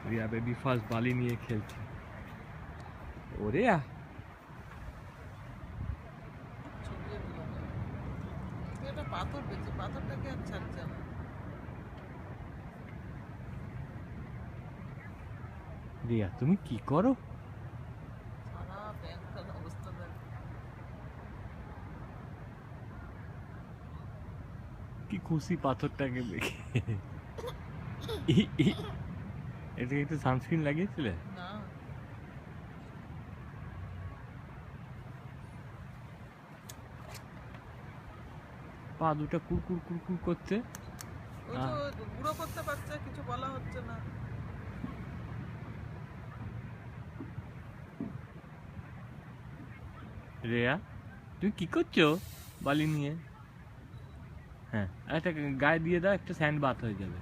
Riya baby first বালি নিয়ে খেলছে। ওরে পাথর পেয়েছে, পাথরটাকে আর ছাড়ছে না। রিয়া তুমি কি করো? সারা ব্যাংকটার অবস্থা দেখ। কি খুশি পাথরটাকে দেখে। এটাকে একটু সানস্ক্রিন লাগিয়েছিলে? না, পা দুটো কুরকুর কুরকুর করছে। ওই তো গুঁড়ো করতে পারছে, কিছু বলা হচ্ছে না। রেয়া তুমি কি করছো বালি নিয়ে? হ্যাঁ একটা গায়ে দিয়ে দাও, একটা স্যান্ড বাথ হয়ে যাবে।